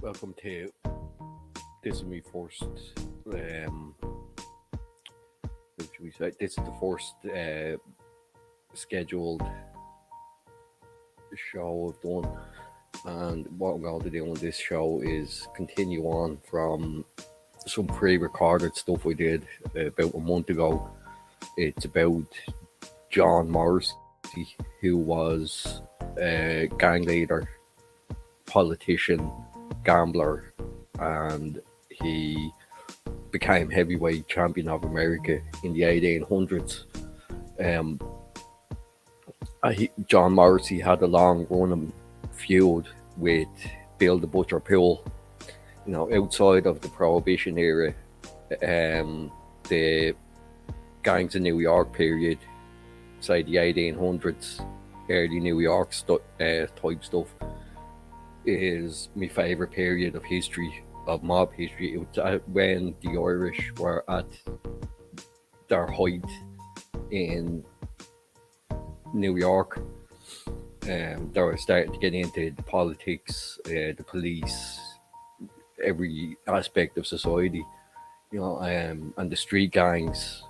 Welcome to this is my first. How should we say? This is the first scheduled show I've done, and what I'm going to do on this show is continue on from some pre-recorded stuff we did about a month ago. It's about John Morrissey, who was a gang leader, politician, gambler, and he became heavyweight champion of America in the 1800s. John Morrissey had a long running feud with Bill the Butcher Poole. You know, outside of the Prohibition era, the gangs in New York period, say the 1800s, early New York type stuff, is my favourite period of history, of mob history. It was when the Irish were at their height in New York. They were starting to get into the politics, the police, every aspect of society, you know, and the street gangs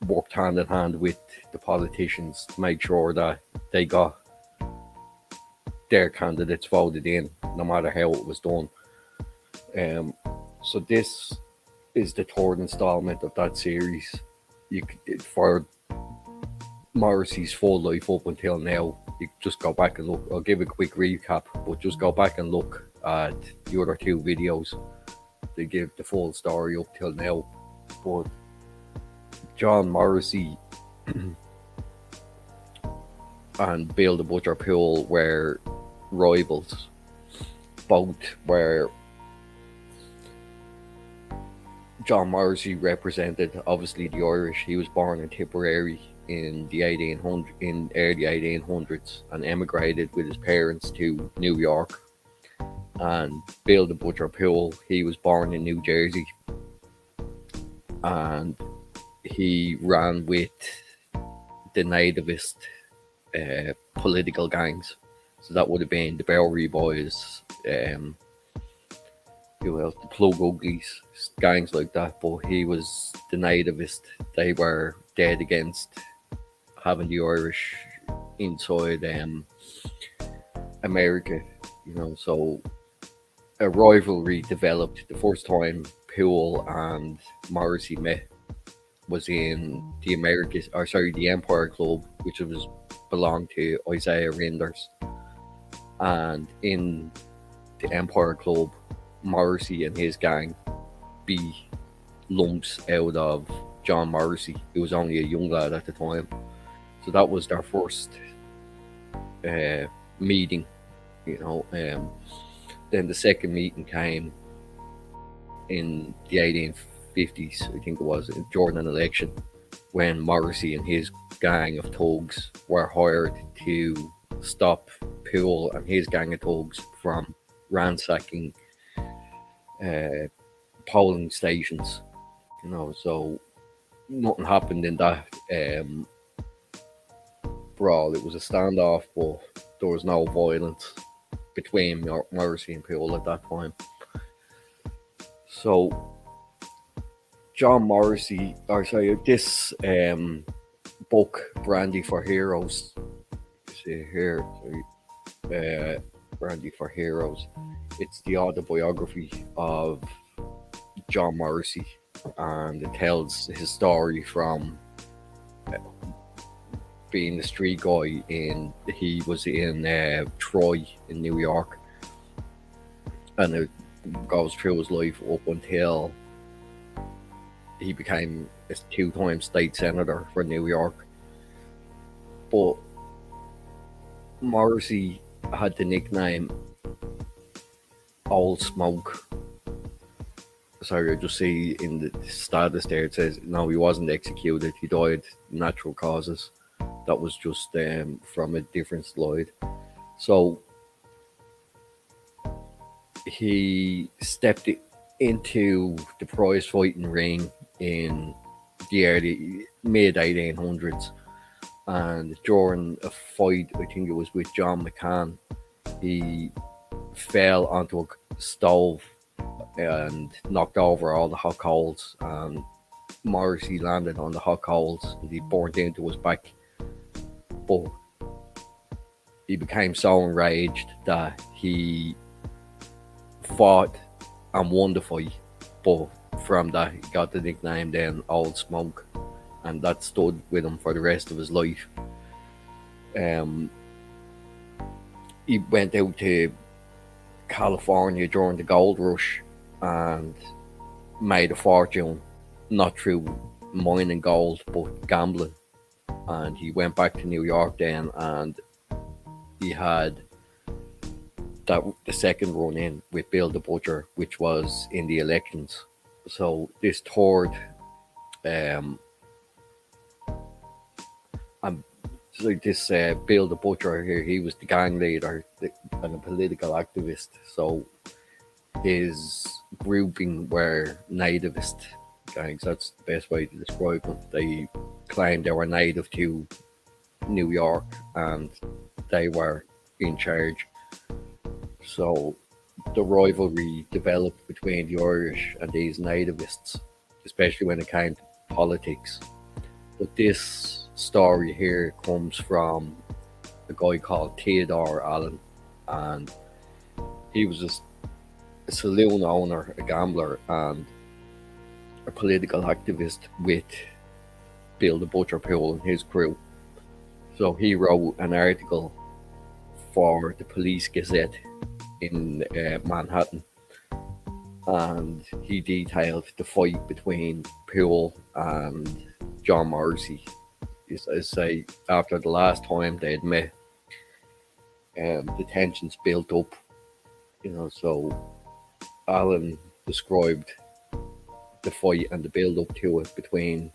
worked hand in hand with the politicians to make sure that they got their candidates voted in, no matter how it was done. So this is the third installment of that series. For Morrissey's full life up until now, you just go back and look. I'll give a quick recap, but just go back and look at the other two videos. They give the full story up till now. But John Morrissey and Bill the Butcher Poole were rivals. Both were. John Morrissey represented obviously the Irish. He was born in Tipperary in the early 1800s and emigrated with his parents to New York. And Bill the Butcher Poole, he was born in New Jersey, and he ran with the nativist political gangs. So that would have been the Bowery Boys, who else? The Plug Uglies, gangs like that. But he was the nativist. They were dead against having the Irish inside America, you know. So a rivalry developed. The first time Poole and Morrissey met was in the Empire Club, which belonged to Isaiah Rinders. And in the Empire Club, Morrissey and his gang beat lumps out of John Morrissey, who was only a young lad at the time. So that was their first meeting, you know. Then the second meeting came in the 1850s, I think it was, during an election, when Morrissey and his gang of thugs were hired to stop Poole and his gang of thugs from ransacking polling stations, you know. So nothing happened in that brawl. It was a standoff, but there was no violence between Morrissey and Poole at that time. So John Morrissey, this book, Brandy for Heroes, see here, Brandy for Heroes, it's the autobiography of John Morrissey, and it tells his story from being a street guy he was in Troy in New York, and it goes through his life up until he became a 2-time state senator for New York. But Morrissey had the nickname Old Smoke. Sorry, I just see in the status there it says no, he wasn't executed. He died natural causes. That was just from a different slide. So he stepped into the prize fighting ring in the early mid 1800s, and during a fight, I think it was with John McCann, he fell onto stove and knocked over all the hot coals, and Morrissey landed on the hot coals and he burnt into his back. But he became so enraged that he fought and won the fight. But from that, he got the nickname then Old Smoke, and that stood with him for the rest of his life. Um, he went out to California during the gold rush and made a fortune, not through mining gold but gambling. And he went back to New York then, and he had the second run in with Bill the Butcher, which was in the elections. So this third, um, and so this Bill the Butcher here, he was the gang leader and a political activist. So his grouping were nativist gangs. That's the best way to describe them. They claimed they were native to New York and they were in charge. So the rivalry developed between the Irish and these nativists, especially when it came to politics. But this story here comes from a guy called Theodore Allen, and he was a saloon owner, a gambler, and a political activist with Bill the Butcher Poole and his crew. So he wrote an article for the Police Gazette in Manhattan, and he detailed the fight between Poole and John Morrissey. As I say, after the last time they'd met, the tensions built up. So Alan described the fight and the build up to it between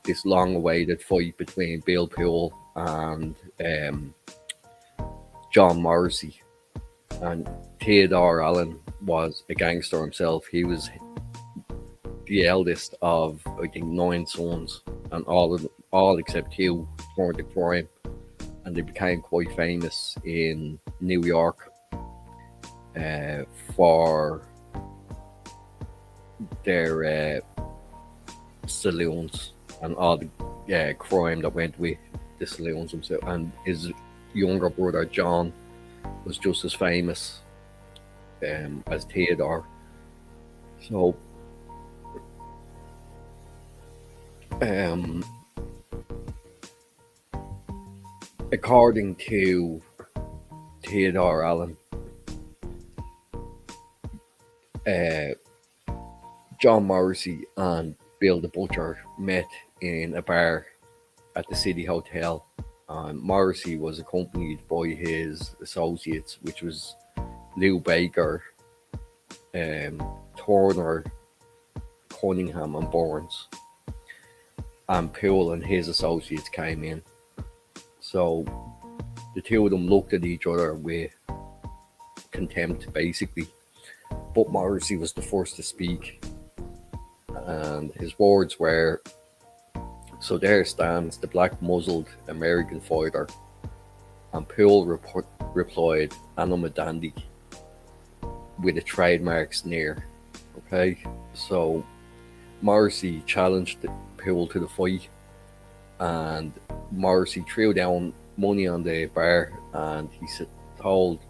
this long awaited fight between Bill Poole and John Morrissey. And Theodore Allen was a gangster himself. He was the eldest of, I think, 9 sons, and all except 2 turned to crime, and they became quite famous in New York for their saloons and all the crime that went with the saloons himself. And his younger brother John was just as famous as Theodore. So according to Theodore Allen, John Morrissey and Bill the Butcher met in a bar at the City Hotel. Morrissey was accompanied by his associates, which was Lou Baker, Turner, Cunningham, and Burns. And Poole and his associates came in. So the two of them looked at each other with contempt, basically. But Morrissey was the first to speak, and his words were, "So there stands the black muzzled American fighter." And Poole replied, "And I'm a dandy," with a trademark sneer. Okay, so Morrissey challenged Poole to the fight, and Morrissey threw down money on the bar, and he told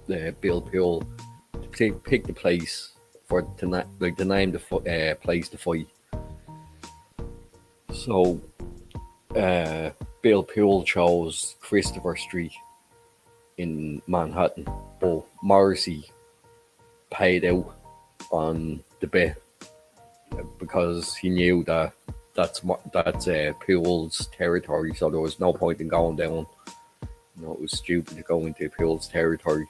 Bill Poole to pick the place to name the place to fight. So Bill Poole chose Christopher Street in Manhattan, but Morrissey paid out on the bet because he knew that that's Poole's territory, so there was no point in going down. It was stupid to go into Poole's territory.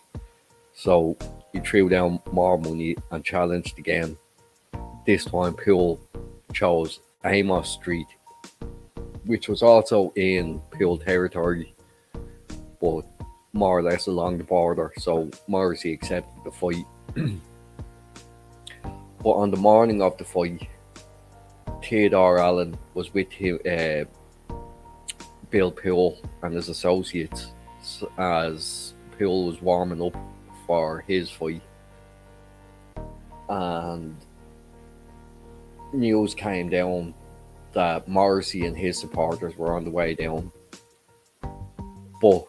So he threw down more money and challenged again. This time Poole chose Amos Street, which was also in Poole territory, but more or less along the border. So Morrissey accepted the fight. But on the morning of the fight, Theodore Allen was with him, Bill Poole and his associates, as Poole was warming up for his fight. and news came down that Morrissey and his supporters were on the way down, but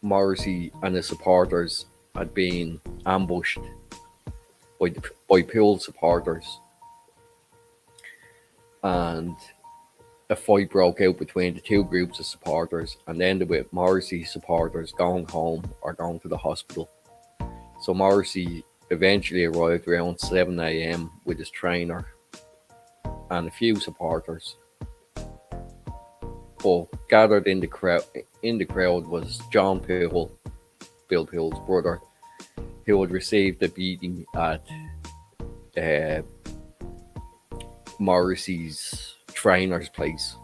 Morrissey and his supporters had been ambushed by Poole supporters, and a fight broke out between the two groups of supporters and ended with Morrissey supporters going home or going to the hospital. So Morrissey eventually arrived around 7 a.m. with his trainer and a few supporters. But gathered in the crowd was John Poole, Bill Poole's brother, who had received a beating at uh, Morrissey's trainer's place.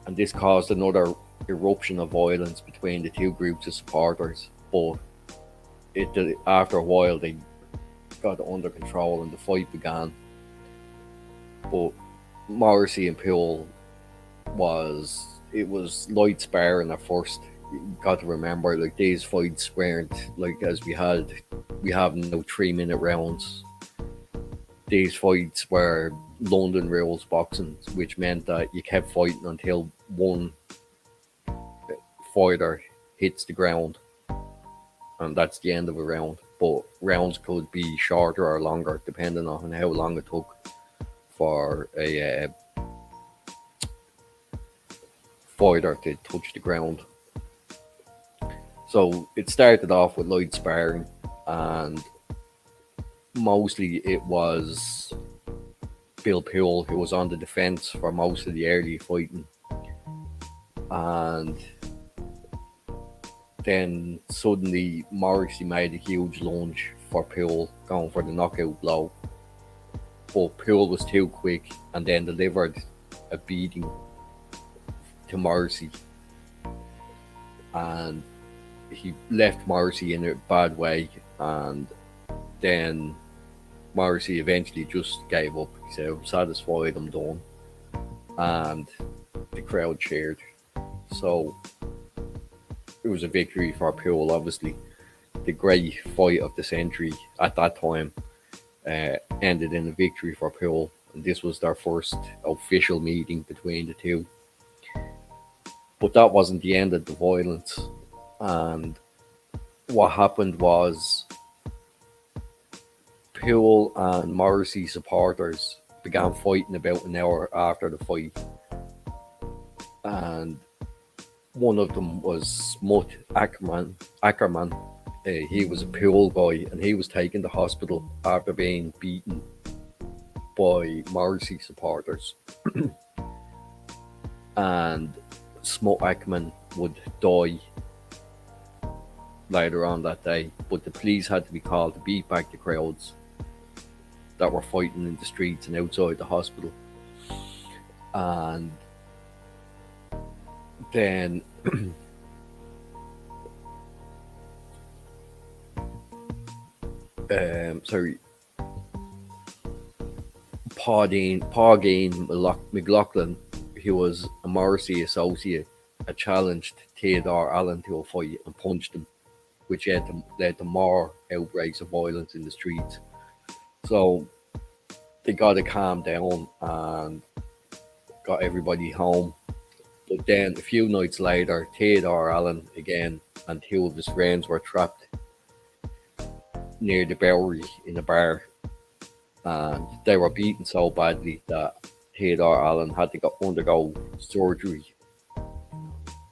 And this caused another eruption of violence between the two groups of supporters. But after a while, they got under control and the fight began. But Morrissey and Poole was light sparring at first. You got to remember, like, these fights weren't like as we have no 3-minute rounds. These fights were London rules boxing, which meant that you kept fighting until one fighter hits the ground, and that's the end of a round. But rounds could be shorter or longer depending on how long it took for a fighter to touch the ground. So it started off with light sparring, and mostly it was Bill Poole who was on the defense for most of the early fighting. And then suddenly Morrissey made a huge lunge for Poole, going for the knockout blow. But Poole was too quick and then delivered a beating to Morrissey. And he left Morrissey in a bad way, and then Morrissey eventually just gave up. He said, "I'm satisfied, I'm done." And the crowd cheered. So it was a victory for Poole, obviously. The great fight of the century at that time ended in a victory for Poole. And this was their first official meeting between the two. But that wasn't the end of the violence. And what happened was Poole and Morrissey supporters began fighting about an hour after the fight. And one of them was Smut Ackerman. He was a Poole guy, and he was taken to hospital after being beaten by Morrissey supporters. And Smut Ackerman would die later on that day, but the police had to be called to beat back the crowds that were fighting in the streets and outside the hospital. And then Paul Gain McLaughlin, who was a Morrissey associate, had challenged Theodore Allen to a fight and punched him, which led to more outbreaks of violence in the streets. So they got to calm down and got everybody home. But then a few nights later, Theodore Allen again and two of his friends were trapped near the Bowery in a bar. And they were beaten so badly that Theodore Allen had to undergo surgery.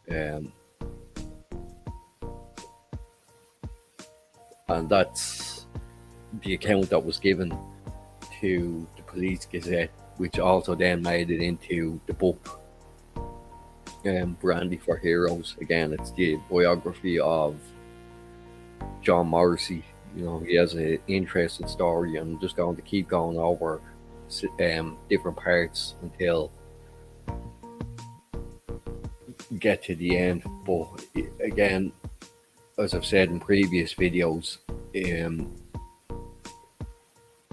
And that's the account that was given to the Police Gazette, which also then made it into the book Brandy for Heroes. Again, it's the biography of John Morrissey. You know, he has an interesting story, and I'm just going to keep going over different parts until we get to the end. But again, as I've said in previous videos,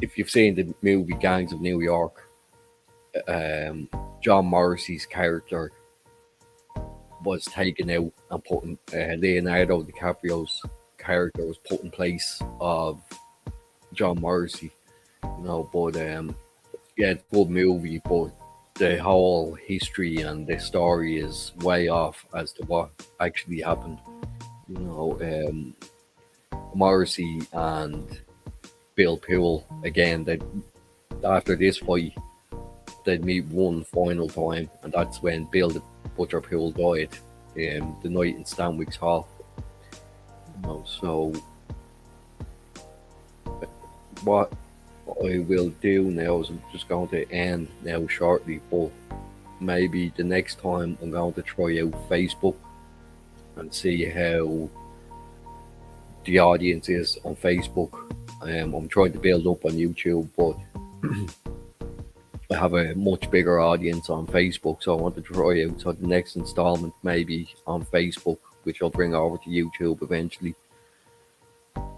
if you've seen the movie Gangs of New York, John Morrissey's character was taken out and put in Leonardo DiCaprio's character was put in place of John Morrissey, but yeah, it's a good movie, but the whole history and the story is way off as to what actually happened. You know, Morrissey and Bill Poole again. They after this fight, they'd meet one final time, and that's when Bill the Butcher Poole died, the night in Stanwicks Hall. So what I will do now is I'm just going to end now shortly, but maybe the next time I'm going to try out Facebook and see how the audience is on Facebook. I'm trying to build up on YouTube, but I have a much bigger audience on Facebook, so I want to try out so the next installment maybe on Facebook, which I'll bring over to YouTube eventually.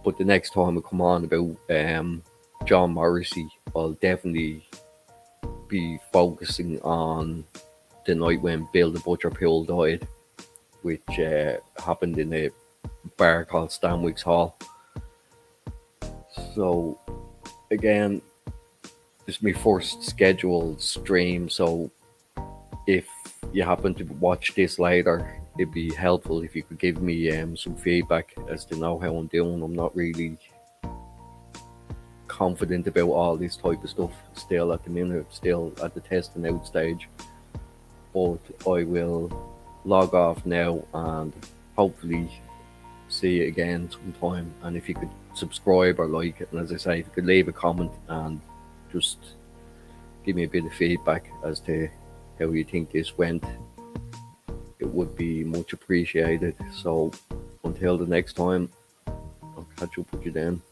But the next time I come on about John Morrissey, I'll definitely be focusing on the night when Bill the Butcher Poole died, which happened in a bar called Stanwicks Hall. So again, this is my first scheduled stream, so if you happen to watch this later, it'd be helpful if you could give me some feedback as to know how I'm doing. I'm not really confident about all this type of stuff still at the minute, still at the testing out stage. But I will log off now and hopefully see you again sometime. And if you could subscribe or like it, and as I say, if you could leave a comment and just give me a bit of feedback as to how you think this went, it would be much appreciated. So until the next time, I'll catch up with you then.